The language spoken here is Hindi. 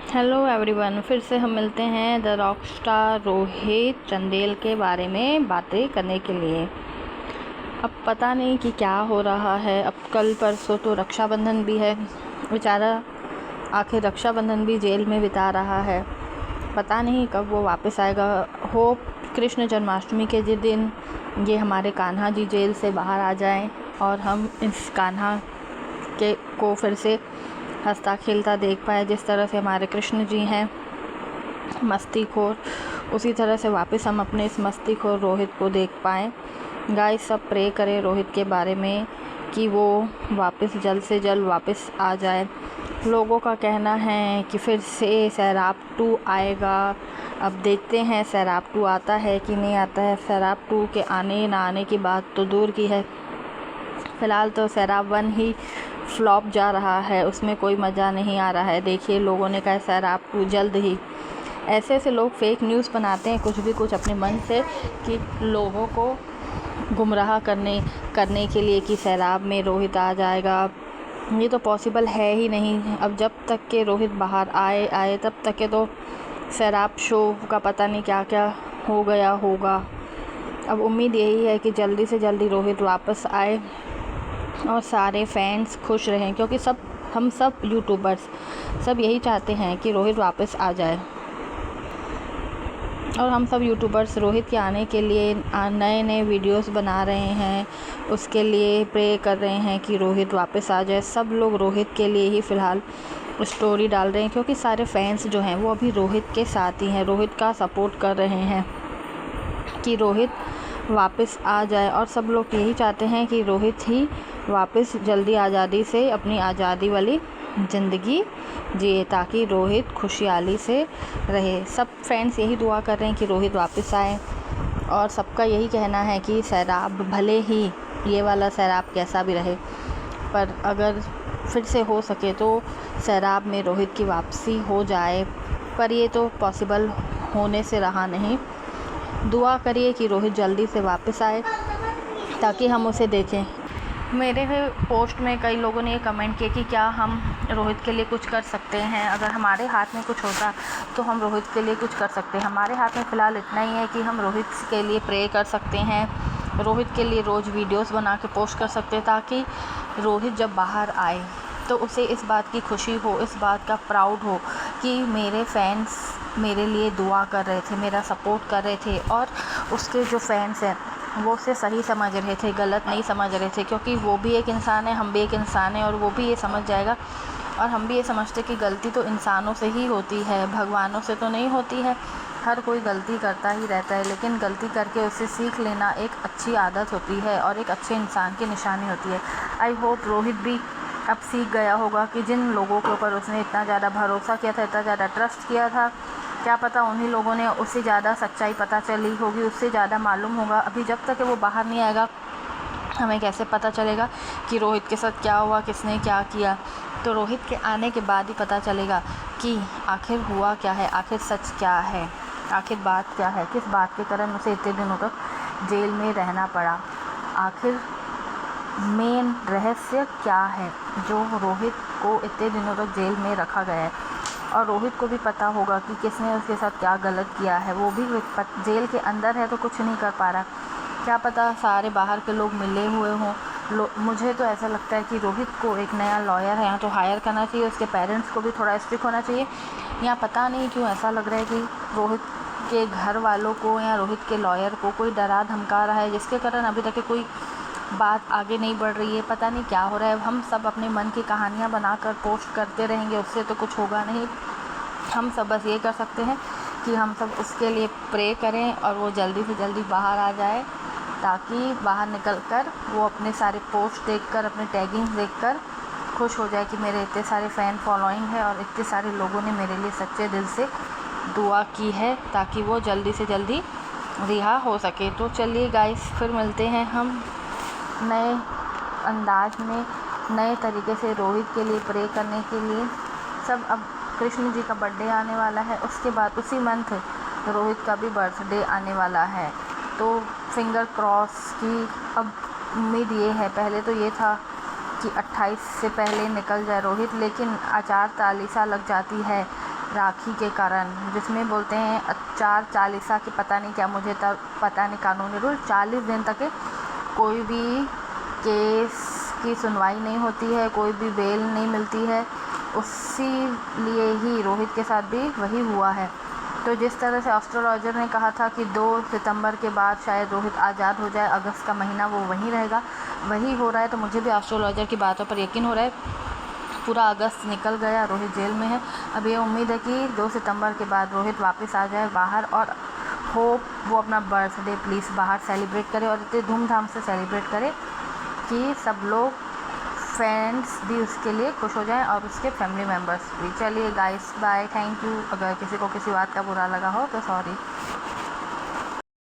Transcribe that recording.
हेलो एवरीवन, फिर से हम मिलते हैं the rock star Rohit Chandel के बारे में बातें करने के लिए। अब पता नहीं कि क्या हो रहा है। अब कल परसों तो रक्षाबंधन भी है। बेचारा आखिर रक्षाबंधन भी जेल में बिता रहा है। पता नहीं कब वो वापस आएगा। होप कृष्ण जन्माष्टमी के दिन ये हमारे कान्हा जी जेल से बाहर आ जाएं और हम इस कान्हा के को फिर से हंसता खेलता देख पाए। जिस तरह से हमारे कृष्ण जी हैं मस्तीखोर, उसी तरह से वापस हम अपने इस मस्तीखोर रोहित को देख पाएँ। गाइस, सब प्रे करें रोहित के बारे में कि वो वापस जल्द से जल्द वापस आ जाए। लोगों का कहना है कि फिर से सैराब 2 आएगा। अब देखते हैं सैराब 2 आता है कि नहीं आता है। सैराब 2 के आने ना आने की बात तो दूर की है। फ़िलहाल तो सैराब 1 ही फ्लॉप जा रहा है, उसमें कोई मज़ा नहीं आ रहा है। देखिए, लोगों ने कहा सैराब 2 जल्द ही। ऐसे ऐसे लोग फेक न्यूज़ बनाते हैं कुछ भी कुछ अपने मन से कि लोगों को गुमराह करने के लिए कि सैराब में रोहित आ जाएगा। ये तो पॉसिबल है ही नहीं। अब जब तक के रोहित बाहर आए तब तक के तो सैराब शो का पता नहीं क्या क्या हो गया होगा। अब उम्मीद यही है कि जल्दी से जल्दी रोहित वापस आए और सारे फैंस खुश रहें, क्योंकि हम सब यूट्यूबर्स सब यही चाहते हैं कि रोहित वापस आ जाए। और हम सब यूट्यूबर्स रोहित के आने के लिए नए नए वीडियोस बना रहे हैं, उसके लिए प्रे कर रहे हैं कि रोहित वापस आ जाए। सब लोग रोहित के लिए ही फ़िलहाल स्टोरी डाल रहे हैं, क्योंकि सारे फैंस जो हैं वो अभी रोहित के साथ ही हैं, रोहित का सपोर्ट कर रहे हैं कि रोहित वापस आ जाए। और सब लोग यही चाहते हैं कि रोहित ही वापस जल्दी आज़ादी से अपनी आज़ादी वाली ज़िंदगी जिए, ताकि रोहित खुशहाली से रहे। सब फैंस यही दुआ कर रहे हैं कि रोहित वापस आए। और सबका यही कहना है कि सैराब, भले ही ये वाला सैराब कैसा भी रहे, पर अगर फिर से हो सके तो सैराब में रोहित की वापसी हो जाए। पर ये तो पॉसिबल होने से रहा नहीं। दुआ करिए कि रोहित जल्दी से वापस आए ताकि हम उसे देखें। मेरे पोस्ट में कई लोगों ने ये कमेंट किया कि क्या हम रोहित के लिए कुछ कर सकते हैं। अगर हमारे हाथ में कुछ होता तो हम रोहित के लिए कुछ कर सकते हैं। हमारे हाथ में फ़िलहाल इतना ही है कि हम रोहित के लिए प्रे कर सकते हैं, रोहित के लिए रोज़ वीडियोस बना के पोस्ट कर सकते हैं, ताकि रोहित जब बाहर आए तो उसे इस बात की खुशी हो, इस बात का प्राउड हो कि मेरे फैंस मेरे लिए दुआ कर रहे थे, मेरा सपोर्ट कर रहे थे। और उसके जो फैंस हैं वो उसे सही समझ रहे थे, गलत नहीं समझ रहे थे, क्योंकि वो भी एक इंसान है, हम भी एक इंसान है। और वो भी ये समझ जाएगा और हम भी ये समझते कि गलती तो इंसानों से ही होती है, भगवानों से तो नहीं होती है। हर कोई गलती करता ही रहता है, लेकिन गलती करके उसे सीख लेना एक अच्छी आदत होती है और एक अच्छे इंसान की निशानी होती है। आई होप रोहित भी अब सीख गया होगा कि जिन लोगों के ऊपर उसने इतना ज़्यादा भरोसा किया था, इतना ज़्यादा ट्रस्ट किया था, क्या पता उन्हीं लोगों ने उससे ज़्यादा सच्चाई पता चली होगी, उससे ज़्यादा मालूम होगा। अभी जब तक वो बाहर नहीं आएगा हमें कैसे पता चलेगा कि रोहित के साथ क्या हुआ, किसने क्या किया। तो रोहित के आने के बाद ही पता चलेगा कि आखिर हुआ क्या है, आखिर सच क्या है, आखिर बात क्या है, किस बात के कारण उसे इतने दिनों तक जेल में रहना पड़ा। आखिर मेन रहस्य क्या है जो रोहित को इतने दिनों तक जेल में रखा गया है। और रोहित को भी पता होगा कि किसने उसके साथ क्या गलत किया है। वो भी जेल के अंदर है तो कुछ नहीं कर पा रहा। क्या पता सारे बाहर के लोग मिले हुए हों। मुझे तो ऐसा लगता है कि रोहित को एक नया लॉयर है तो हायर करना चाहिए, उसके पेरेंट्स को भी थोड़ा स्ट्रिक्ट होना चाहिए। या पता नहीं क्यों ऐसा लग रहा है कि रोहित के घर वालों को या रोहित के लॉयर को कोई डरा धमका रहा है, जिसके कारण अभी तक कोई बात आगे नहीं बढ़ रही है। पता नहीं क्या हो रहा है। हम सब अपने मन की कहानियाँ बनाकर पोस्ट करते रहेंगे, उससे तो कुछ होगा नहीं। हम सब बस ये कर सकते हैं कि हम सब उसके लिए प्रे करें और वो जल्दी से जल्दी बाहर आ जाए, ताकि बाहर निकलकर वो अपने सारे पोस्ट देखकर, अपने टैगिंग देखकर खुश हो जाए कि मेरे इतने सारे फ़ैन फॉलोइंग है और इतने सारे लोगों ने मेरे लिए सच्चे दिल से दुआ की है, ताकि वो जल्दी से जल्दी रिहा हो सके। तो चलिए गाइस, फिर मिलते हैं हम नए अंदाज में, नए तरीके से रोहित के लिए प्रे करने के लिए। सब अब कृष्ण जी का बर्थडे आने वाला है, उसके बाद उसी मंथ रोहित का भी बर्थडे आने वाला है। तो फिंगर क्रॉस की अब उम्मीद ये है। पहले तो ये था कि 28 से पहले निकल जाए रोहित, लेकिन आचार तालिका लग जाती है राखी के कारण, जिसमें बोलते हैं 4 की पता नहीं क्या, मुझे तब पता नहीं कानूनी रूल, 40 दिन तक कोई भी केस की सुनवाई नहीं होती है, कोई भी बेल नहीं मिलती है। उसी लिए ही रोहित के साथ भी वही हुआ है। तो जिस तरह से एस्ट्रोलॉजर ने कहा था कि 2 सितंबर के बाद शायद रोहित आज़ाद हो जाए, अगस्त का महीना वो वहीं रहेगा, वही हो रहा है। तो मुझे भी एस्ट्रोलॉजर की बातों पर यकीन हो रहा है। पूरा अगस्त निकल गया, रोहित जेल में है। अब ये उम्मीद है कि 2 सितंबर के बाद रोहित वापस आ जाए बाहर, और होप वो अपना बर्थडे प्लीज़ बाहर सेलिब्रेट करे, और इतने धूमधाम से सेलिब्रेट करे कि सब लोग, फ्रेंड्स भी उसके लिए खुश हो जाएं और उसके फैमिली मेम्बर्स भी। चलिए गाइस, बाय, थैंक यू। अगर किसी को किसी बात का बुरा लगा हो तो सॉरी।